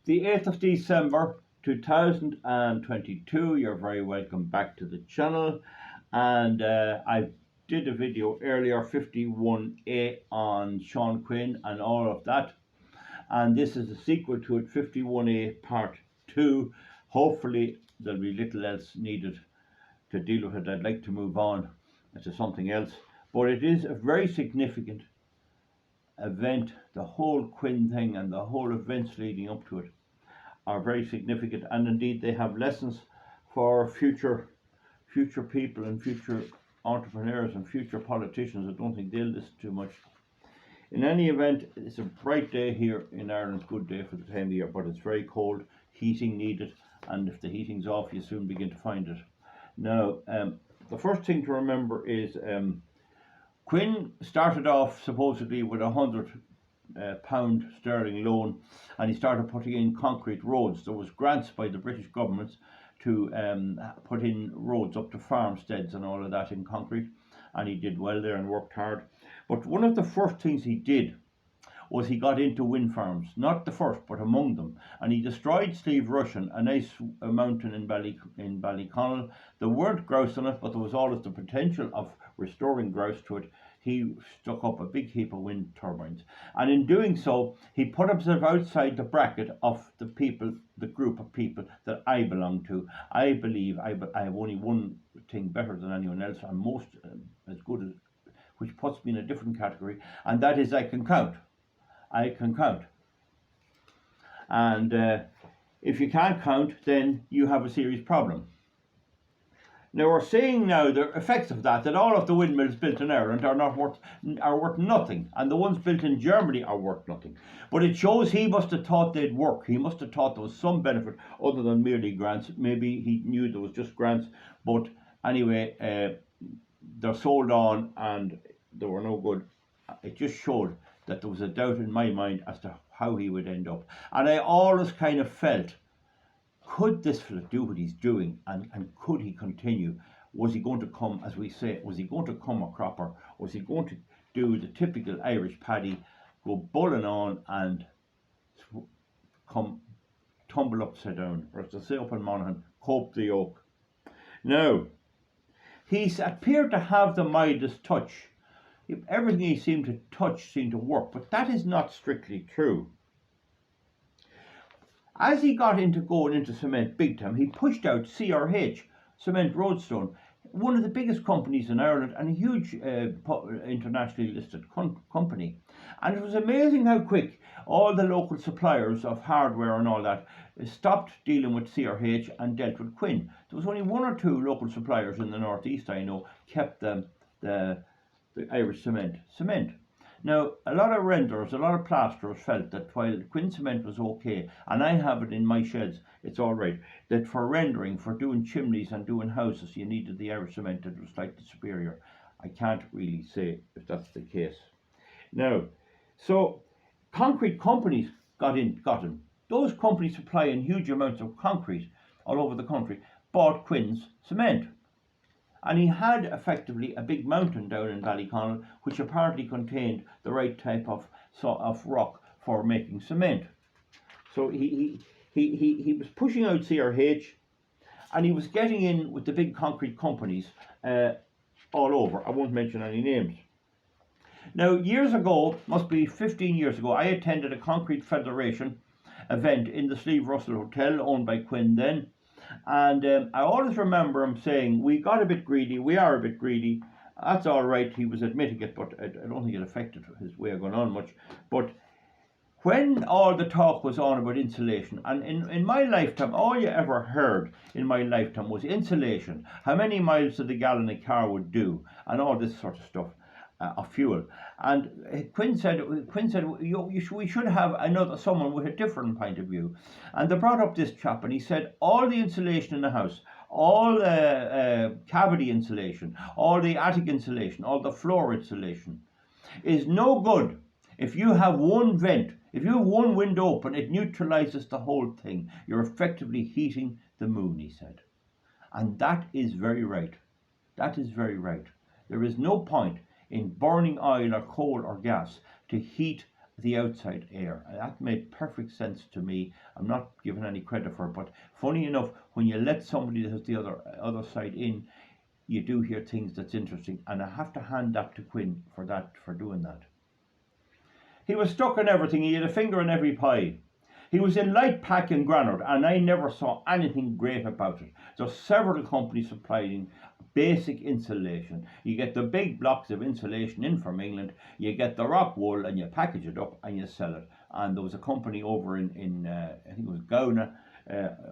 The 8th of December 2022. You're very welcome back to the channel. And I did a video earlier, 51A, on Sean Quinn and all of that. And this is the sequel to it, 51A Part 2. Hopefully there'll be little else needed to deal with it. I'd like to move on to something else. But it is a very significant event. The whole Quinn thing and the whole events leading up to it are very significant, and indeed they have lessons for future people and future entrepreneurs and future politicians. I don't think they'll listen too much. In any event, it's a bright day here in Ireland, good day for the time of year, but it's very cold, heating needed, and if the heating's off you soon begin to find it. Now, the first thing to remember is Quinn started off supposedly with £100 sterling loan, and he started putting in concrete roads. There was grants by the British governments to put in roads up to farmsteads and all of that in concrete, and he did well there and worked hard. But one of the first things he did was he got into wind farms, not the first but among them, and he destroyed Slieve Rushen, a nice mountain in Ballyconnell. There weren't grouse on it, but there was always the potential of restoring grouse to it. He stuck up a big heap of wind turbines, and in doing so he put himself outside the bracket of the people, the group of people that I belong to. I believe I have only one thing better than anyone else. I'm most as good as, which puts me in a different category, and that is I can count. I can count. And if you can't count, then you have a serious problem. Now we're seeing now the effects of that all of the windmills built in Ireland are worth nothing, and the ones built in Germany are worth nothing. But it shows he must have thought they'd work. He must have thought there was some benefit other than merely grants. Maybe he knew there was just grants, but anyway, they're sold on and they were no good. It just showed that there was a doubt in my mind as to how he would end up. And I always kind of felt, could this fella do what he's doing, and could he continue? Was he going to come, as we say, was he going to come a cropper? Was he going to do the typical Irish paddy, go bulling on and come tumble upside down, or as they say up in Monaghan, cope the yoke? Now, he appeared to have the Midas touch. Everything he seemed to touch seemed to work, but that is not strictly true. As he got into going into cement big time, he pushed out CRH, Cement Roadstone, one of the biggest companies in Ireland and a huge internationally listed company. And it was amazing how quick all the local suppliers of hardware and all that stopped dealing with CRH and dealt with Quinn. There was only one or two local suppliers in the northeast, I know, kept the Irish cement. Now, a lot of renderers, a lot of plasterers felt that while Quinn cement was okay, and I have it in my sheds, it's all right, that for rendering, for doing chimneys and doing houses, you needed the Irish cement that was slightly superior. I can't really say if that's the case. Now, so concrete companies got him. Those companies supplying huge amounts of concrete all over the country bought Quinn's cement. And he had effectively a big mountain down in Ballyconnell, which apparently contained the right type of rock for making cement. So he was pushing out CRH, and he was getting in with the big concrete companies all over. I won't mention any names. Now, years ago, must be 15 years ago, I attended a Concrete Federation event in the Slieve Russell Hotel, owned by Quinn then. And I always remember him saying, we got a bit greedy, we are a bit greedy. That's all right, he was admitting it, but I don't think it affected his way of going on much. But when all the talk was on about insulation, and in my lifetime, all you ever heard in my lifetime was insulation, how many miles to the gallon a car would do, and all this sort of stuff. Of fuel. And Quinn said we should have someone with a different point of view. And they brought up this chap, and he said all the insulation in the house, all the cavity insulation, all the attic insulation, all the floor insulation is no good if you have one vent. If you have one window open, it neutralizes the whole thing. You're effectively heating the moon, he said. And that is very right. That is very right. There is no point in burning oil or coal or gas to heat the outside air. And that made perfect sense to me. I'm not giving any credit for it, but funny enough, when you let somebody that has the other side in, you do hear things that's interesting, and I have to hand that to Quinn for doing that. He was stuck in everything. He had a finger in every pie. He was in light pack and granite, and I never saw anything great about it. There's several companies supplying basic insulation. You get the big blocks of insulation in from England, you get the rock wool, and you package it up and you sell it. And there was a company over in I think it was Gauna,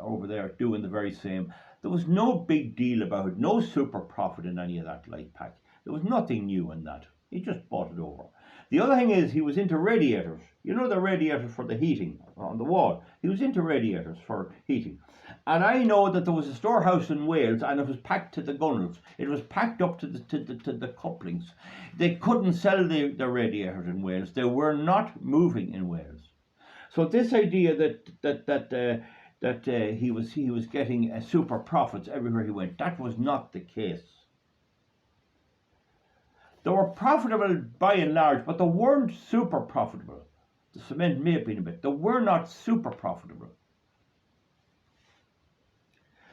over there doing the very same. There was no big deal about it, no super profit in any of that light pack. There was nothing new in that. He just bought it over. The other thing is he was into radiators. You know, the radiators for the heating on the wall. He was into radiators for heating. And I know that there was a storehouse in Wales, and it was packed to the gunnels. It was packed up to the couplings. They couldn't sell the radiators in Wales. They were not moving in Wales. So this idea that he was getting super profits everywhere he went, that was not the case. They were profitable by and large, but they weren't super profitable. The cement may have been a bit. They were not super profitable.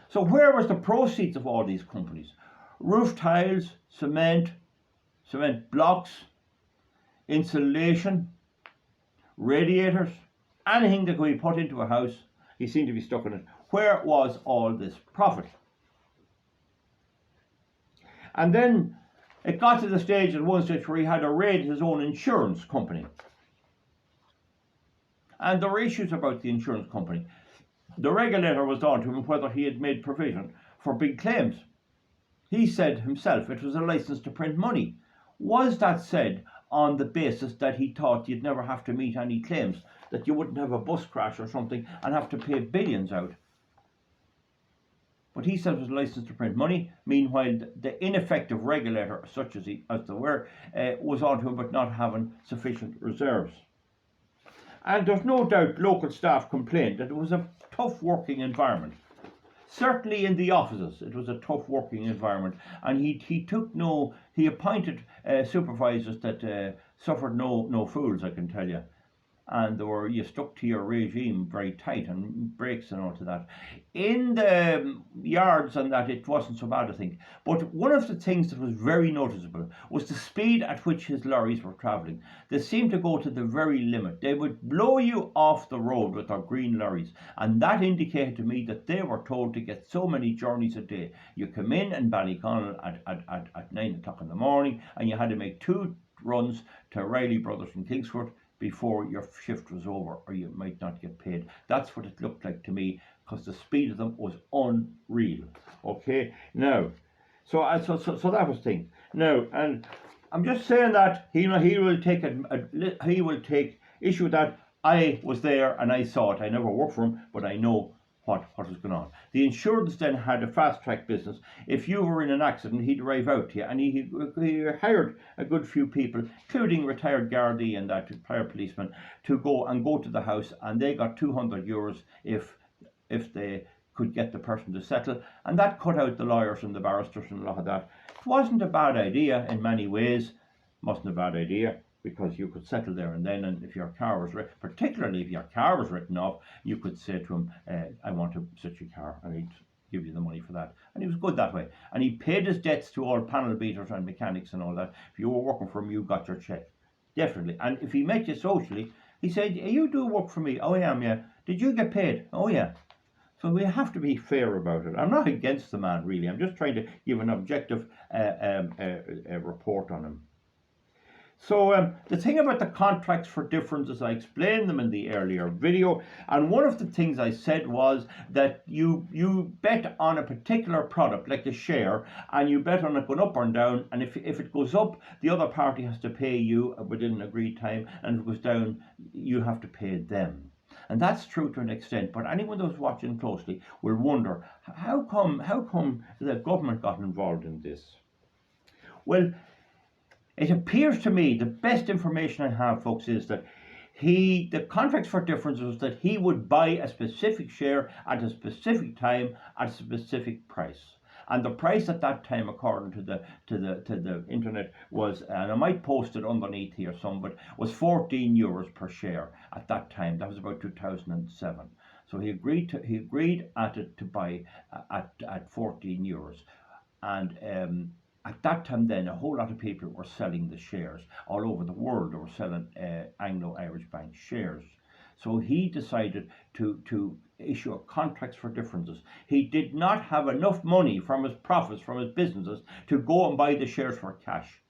So where was the proceeds of all these companies? Roof tiles, cement blocks, insulation, radiators, anything that could be put into a house, he seemed to be stuck in it. Where was all this profit? And then it got to the stage at one stage where he had to raid his own insurance company. And there were issues about the insurance company. The regulator was on to him whether he had made provision for big claims. He said himself it was a license to print money. Was that said on the basis that he thought you'd never have to meet any claims, that you wouldn't have a bus crash or something and have to pay billions out? But he said it was a license to print money. Meanwhile, the ineffective regulator, such as they were, was on to him but not having sufficient reserves. And there's no doubt local staff complained that it was a tough working environment. Certainly in the offices, it was a tough working environment. And he appointed supervisors that suffered no fools, I can tell you. And you stuck to your regime very tight, and breaks and all to that. In the yards and that, it wasn't so bad, I think. But one of the things that was very noticeable was the speed at which his lorries were travelling. They seemed to go to the very limit. They would blow you off the road with their green lorries, and that indicated to me that they were told to get so many journeys a day. You come in Ballyconnell at 9 o'clock in the morning, and you had to make 2 runs to Riley Brothers in Kingsford before your shift was over, or you might not get paid. That's what it looked like to me, because the speed of them was unreal. Okay, now, so that was the thing. Now, and I'm just saying that he will take issue with that. I was there and I saw it. I never worked for him, but I know what was going on. The insurance then had a fast track business. If you were in an accident, he'd arrive out to you, and he hired a good few people, including retired Gardaí and that retired policemen, to go to the house, and they got €200 if they could get the person to settle, and that cut out the lawyers and the barristers and a lot of that. It wasn't a bad idea in many ways. Wasn't a bad idea, because you could settle there and then, and if your car was particularly if your car was written off, you could say to him, I want to set your car, and he'd give you the money for that. And he was good that way. And he paid his debts to all panel beaters and mechanics and all that. If you were working for him, you got your check. Definitely. And if he met you socially, he said, you do work for me. Oh, I am, yeah. Did you get paid? Oh, yeah. So we have to be fair about it. I'm not against the man, really. I'm just trying to give an objective report on him. So the thing about the contracts for difference is I explained them in the earlier video, and one of the things I said was that you bet on a particular product, like a share, and you bet on it going up or down, and if it goes up, the other party has to pay you within an agreed time, and if it goes down, you have to pay them. And that's true to an extent, but anyone who's watching closely will wonder, how come the government got involved in this? Well, it appears to me, the best information I have, folks, is that the contracts for difference was that he would buy a specific share at a specific time at a specific price. and the price at that time, according to the internet, was, and I might post it underneath here some, but was €14 per share at that time. That was about 2007. So he agreed at it to buy at €14, and at that time, then a whole lot of people were selling the shares all over the world. They were selling Anglo-Irish Bank shares. So he decided to issue contracts for differences. He did not have enough money from his profits from his businesses to go and buy the shares for cash.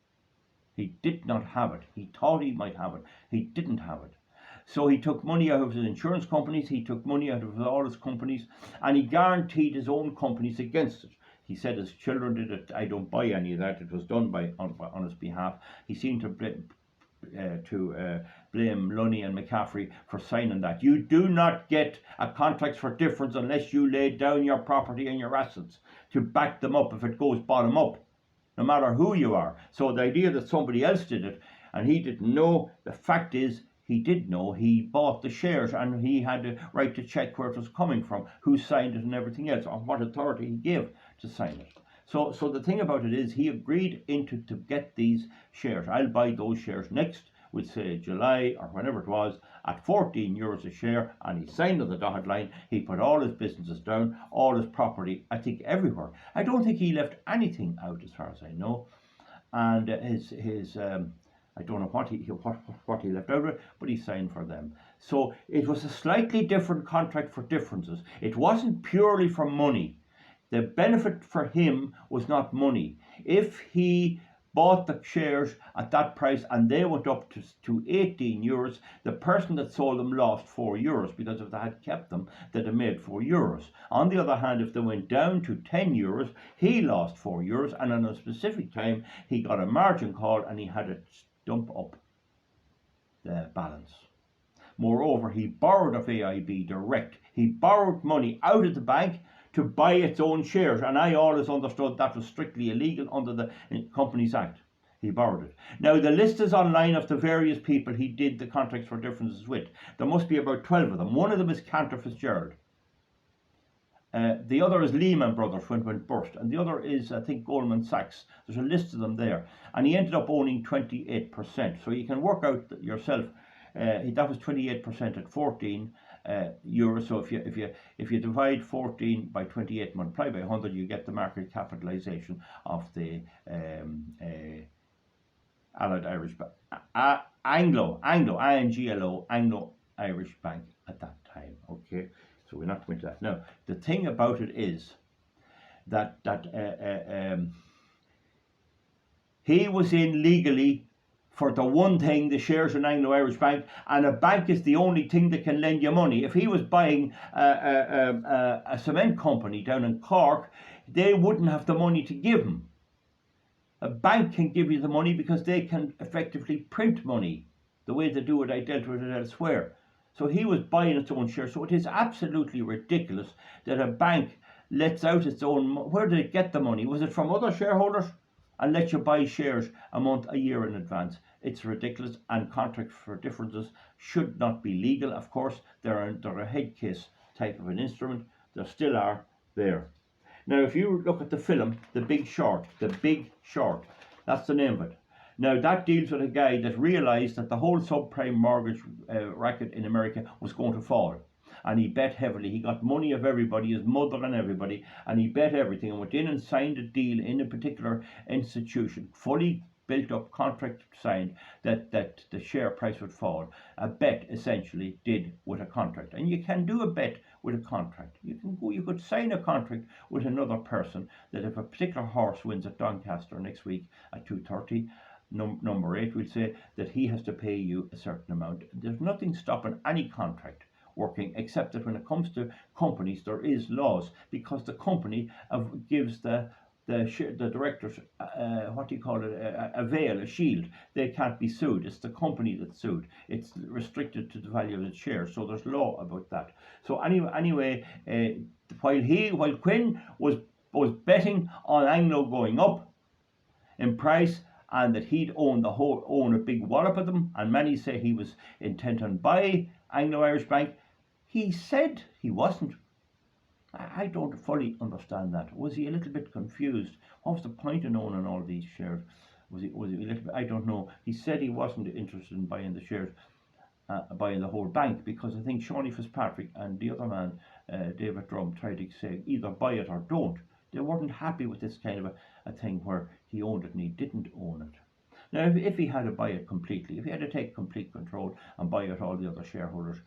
He did not have it. He thought he might have it. He didn't have it. So he took money out of his insurance companies, he took money out of all his companies, and he guaranteed his own companies against it. He said his children did it. I don't buy any of that. It was done on his behalf. He seemed to blame Lunny and McCaffrey for signing that. You do not get a contract for difference unless you lay down your property and your assets to back them up if it goes bottom up, no matter who you are. So the idea that somebody else did it and he didn't know, the fact is he did know. He bought the shares and he had the right to check where it was coming from, who signed it and everything else, or what authority he gave to sign it. So the thing about it is he agreed to get these shares. I'll buy those shares next, we'd say July or whenever it was, at €14 a share, and he signed on the dotted line. He put all his businesses down, all his property, I think everywhere. I don't think he left anything out as far as I know. And his I don't know what he left out of it, but he signed for them. So it was a slightly different contract for differences. It wasn't purely for money. The benefit for him was not money. If he bought the shares at that price and they went up to €18, the person that sold them lost €4, because if they had kept them, they'd have made €4. On the other hand, if they went down to €10, he lost €4, and on a specific time, he got a margin call and he had to dump up the balance. Moreover, he borrowed of AIB direct. He borrowed money out of the bank to buy its own shares, and I always understood that was strictly illegal under the Companies Act. He borrowed it. Now the list is online of the various people he did the contracts for differences with. There must be about 12 of them. One of them is Cantor Fitzgerald. The other is Lehman Brothers when it went bust, and the other is, I think, Goldman Sachs. There's a list of them there, and he ended up owning 28%. So you can work out yourself. That was 28% at €14. So if you divide 14 by 28, multiply by 100, you get the market capitalization of the Allied Irish Bank, Anglo Irish Bank at that time. Okay, so we're not going to that now. The thing about it is that he was in legally for the one thing, the shares in Anglo-Irish Bank, and a bank is the only thing that can lend you money. If he was buying a cement company down in Cork, they wouldn't have the money to give him. A bank can give you the money because they can effectively print money, the way they do it. I dealt with it elsewhere. So he was buying its own shares. So it is absolutely ridiculous that a bank lets out its own. Where did it get the money? Was it from other shareholders? And let you buy shares a month, a year in advance. It's ridiculous, and contracts for differences should not be legal. Of course, they're a head case type of an instrument. There still are there. Now, if you look at the film, The Big Short, that's the name of it. Now, that deals with a guy that realized that the whole subprime mortgage racket in America was going to fall. And he bet heavily. He got money of everybody, his mother and everybody, and he bet everything and went in and signed a deal in a particular institution, fully built up contract signed, that the share price would fall. A bet essentially did with a contract. And you can do a bet with a contract. You could sign a contract with another person that if a particular horse wins at Doncaster next week at 2:30, number 8, we'll say that he has to pay you a certain amount. There's nothing stopping any contract working, except that when it comes to companies, there is laws, because the company gives the directors a veil, a shield. They can't be sued. It's the company that's sued. It's restricted to the value of its shares. So there's law about that. So anyway, while Quinn was betting on Anglo going up in price, and that he'd own a big wallop of them, and many say he was intent on buying Anglo-Irish Bank. He said he wasn't. I don't fully understand that. Was he a little bit confused? What was the point of owning all these shares? Was he a little bit? I don't know. He said he wasn't interested in buying the shares, buying the whole bank, because I think Shawnee Fitzpatrick and the other man, David Drum, tried to say either buy it or don't. They weren't happy with this kind of a thing where he owned it and he didn't own it. Now, if he had to buy it completely, if he had to take complete control and buy out all the other shareholders,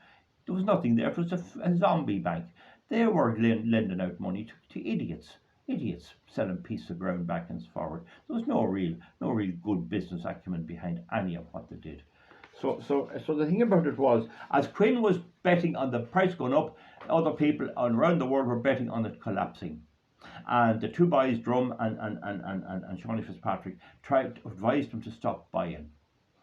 there was nothing there. It was a zombie bank. They were lending out money to idiots selling pieces of ground back and forward. There was no real good business acumen behind any of what they did. So the thing about it was, as Quinn was betting on the price going up, other people around the world were betting on it collapsing. And the two boys, Drum and Shawnee Fitzpatrick, tried to advise him to stop buying.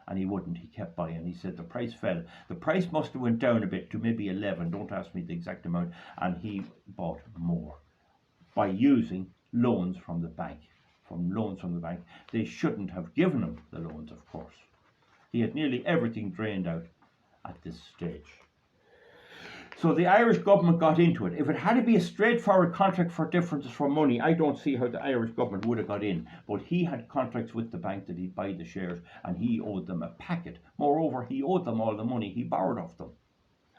And he wouldn't. He kept buying. He said the price fell. The price must have went down a bit to maybe 11. Don't ask me the exact amount. And he bought more by using loans from the bank. They shouldn't have given him the loans, of course. He had nearly everything drained out at this stage. So the Irish government got into it. If it had to be a straightforward contract for differences for money, I don't see how the Irish government would have got in. But he had contracts with the bank that he'd buy the shares, and he owed them a packet. Moreover, he owed them all the money he borrowed off them.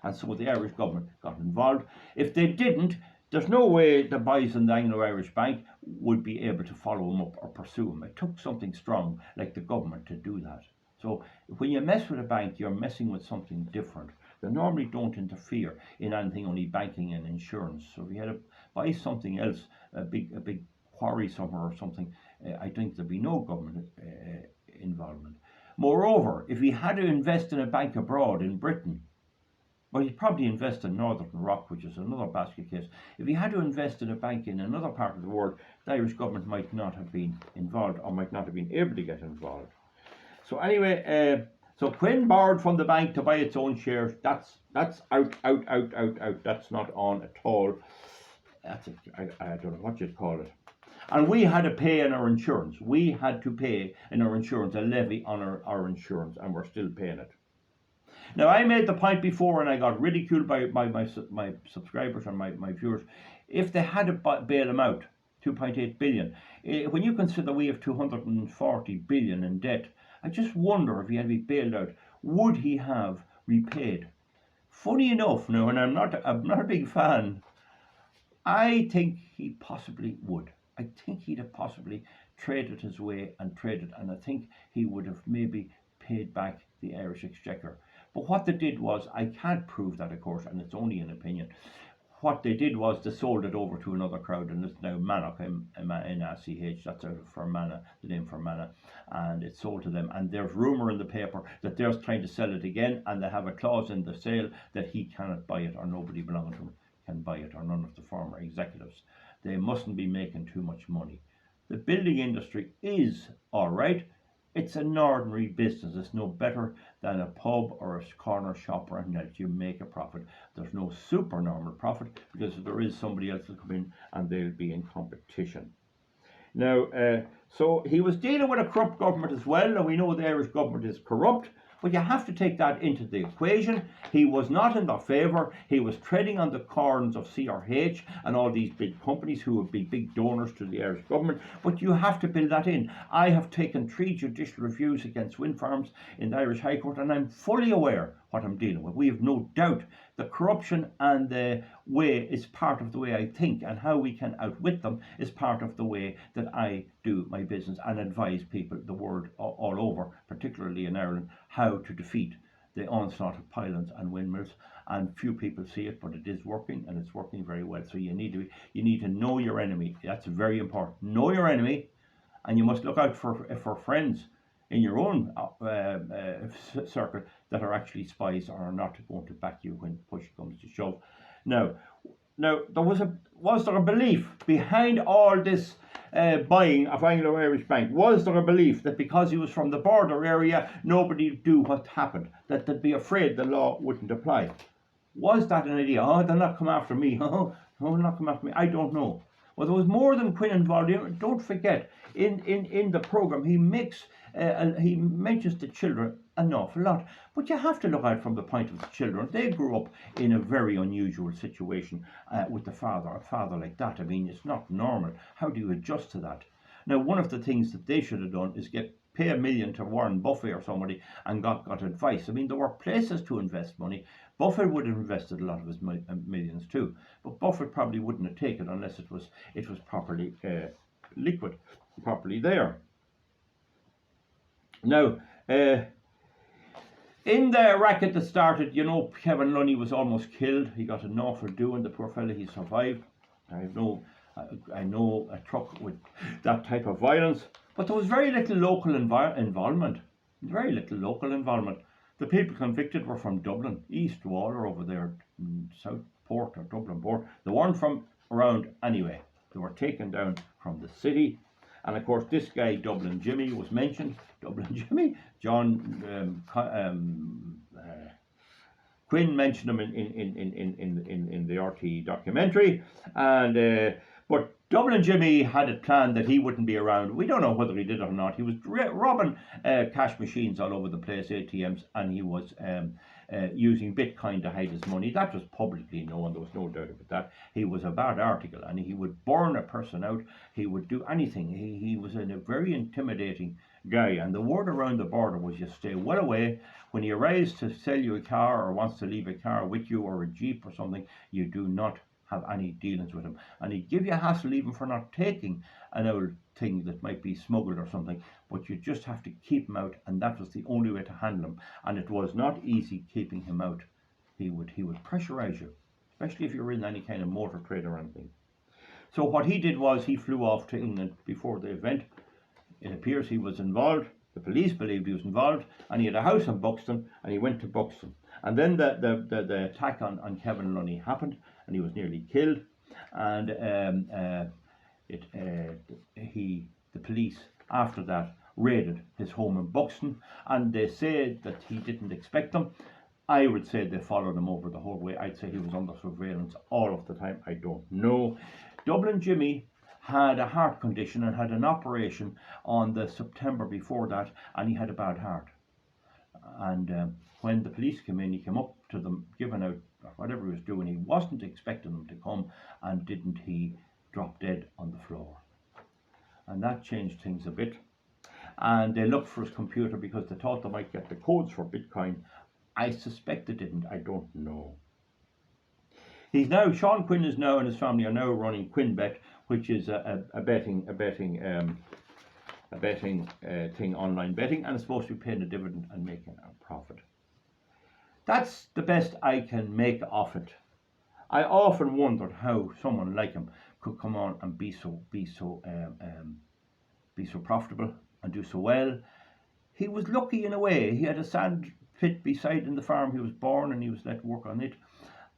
And so the Irish government got involved. If they didn't, there's no way the boys in the Anglo-Irish Bank would be able to follow him up or pursue him. It took something strong like the government to do that. So when you mess with a bank, you're messing with something different. They normally don't interfere in anything, only banking and insurance. So if you had to buy something else, a big quarry somewhere or something, I think there'd be no government involvement. Moreover, if he had to invest in a bank abroad in Britain, well, he'd probably invest in Northern Rock, which is another basket case. If he had to invest in a bank in another part of the world, the Irish government might not have been involved or might not have been able to get involved. So anyway, so Quinn borrowed from the bank to buy its own shares. That's out. That's not on at all. That's I don't know what you'd call it. And we had to pay in our insurance. We had to pay in our insurance, a levy on our insurance, and we're still paying it. Now, I made the point before, and I got ridiculed by my subscribers and my viewers. If they had to bail him out, 2.8 billion. When you consider we have 240 billion in debt, I just wonder if he had to be bailed out, would he have repaid? Funny enough, now, and I'm not a big fan, I think he possibly would. I think he'd have possibly traded his way and I think he would have maybe paid back the Irish Exchequer. But what they did was, I can't prove that, of course, and it's only an opinion. What they did was they sold it over to another crowd, and it's now Mannock, M-A-N-A-C-H, that's out of Fermanagh, the name Fermanagh, and it's sold to them. And there's rumour in the paper that they're trying to sell it again, and they have a clause in the sale that he cannot buy it, or nobody belonging to him can buy it, or none of the former executives. They mustn't be making too much money. The building industry is all right. It's an ordinary business. It's no better than a pub or a corner shop or anything else. You make a profit. There's no supernormal profit, because there is somebody else will come in and they'll be in competition. Now, so he was dealing with a corrupt government as well, and we know the Irish government is corrupt, but you have to take that into the equation. He was not in their favour. He was treading on the corns of CRH and all these big companies who would be big donors to the Irish government, but you have to build that in. I have taken 3 judicial reviews against wind farms in the Irish High Court, and I'm fully aware what I'm dealing with. We have no doubt the corruption and the way is part of the way I think, and how we can outwit them is part of the way that I do my business and advise people the world all over, particularly in Ireland, how to defeat the onslaught of pylons and windmills. And few people see it, but it is working, and it's working very well. So you need to know your enemy. That's very important. Know your enemy, and you must look out for friends in your own circle that are actually spies or are not going to back you when push comes to shove. Now was there a belief behind all this buying of Anglo-Irish Bank? Was there a belief that because he was from the border area, nobody would do what happened, that they'd be afraid the law wouldn't apply? Was that an idea? Oh, they'll not come after me. Oh, they'll not come after me. I don't know. Well, there was more than Quinn involved Don't forget, in the programme, he mentions the children an awful lot. But you have to look at it from the point of the children. They grew up in a very unusual situation with a father like that. I mean, it's not normal. How do you adjust to that? Now, one of the things that they should have done is pay $1 million to Warren Buffett or somebody and got advice. I mean, there were places to invest money. Buffett would have invested a lot of his millions too, but Buffett probably wouldn't have taken it unless it was properly liquid, properly there. Now, in the racket that started, you know, Kevin Lunny was almost killed. He got an awful doing, the poor fella. He survived. I know a truck with that type of violence, but there was very little local involvement. Very little local involvement. The people convicted were from Dublin, East Wall, or over there, Southport or Dublin Port. They weren't from around anyway. They were taken down from the city. And of course, this guy, Dublin Jimmy, was mentioned. Dublin Jimmy, Quinn mentioned him in the RT documentary, and but Dublin Jimmy had it planned that he wouldn't be around. We don't know whether he did or not. He was robbing cash machines all over the place, ATMs, and he was using Bitcoin to hide his money. That was publicly known. There was no doubt about that. He was a bad article, and he would burn a person out. He would do anything. He was a very intimidating guy, and the word around the border was you stay well away. When he arrives to sell you a car or wants to leave a car with you or a Jeep or something, you do not have any dealings with him. And he'd give you a hassle even for not taking an old thing that might be smuggled or something, but you just have to keep him out, and that was the only way to handle him. And it was not easy keeping him out. He would pressurize you, especially if you're in any kind of motor trade or anything. So what he did was he flew off to England before the event. It appears he was involved. The police believed he was involved, and he had a house in Buxton, and he went to Buxton. And then the attack on Kevin Lunny happened, and he was nearly killed. And the police after that raided his home in Buxton, and they said that he didn't expect them. I would say they followed him over the whole way. I'd say he was under surveillance all of the time. I don't know. Dublin Jimmy had a heart condition and had an operation on the September before that, and he had a bad heart. And when the police came in, he came up to them, giving out whatever he was doing. He wasn't expecting them to come, and didn't he drop dead on the floor. And that changed things a bit. And they looked for his computer because they thought they might get the codes for Bitcoin. I suspect they didn't. I don't know. Sean Quinn is now, and his family are now running QuinnBet, which is a betting thing, online betting, and it's supposed to be paying a dividend and making a profit. That's the best I can make of it. I often wondered how someone like him could come on and be so profitable and do so well. He was lucky in a way. He had a sand pit beside in the farm he was born, and he was let work on it,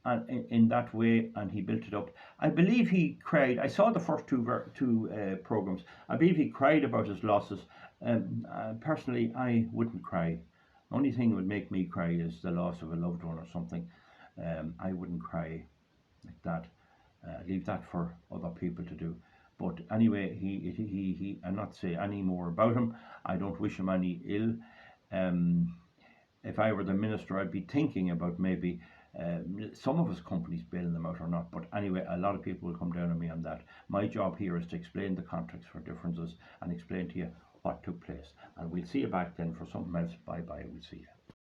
and in that way, and he built it up. I believe he cried. I saw the first two programs. I believe he cried about his losses. Personally, I wouldn't cry. The only thing that would make me cry is the loss of a loved one or something. I wouldn't cry like that. Leave that for other people to do. But anyway, he I'll not say any more about him. I don't wish him any ill. If I were the minister, I'd be thinking about maybe some of his companies bailing them out or not. But anyway, a lot of people will come down on me on that. My job here is to explain the context for differences and explain to you what took place. And we'll see you back then for something else. Bye bye. We'll see you.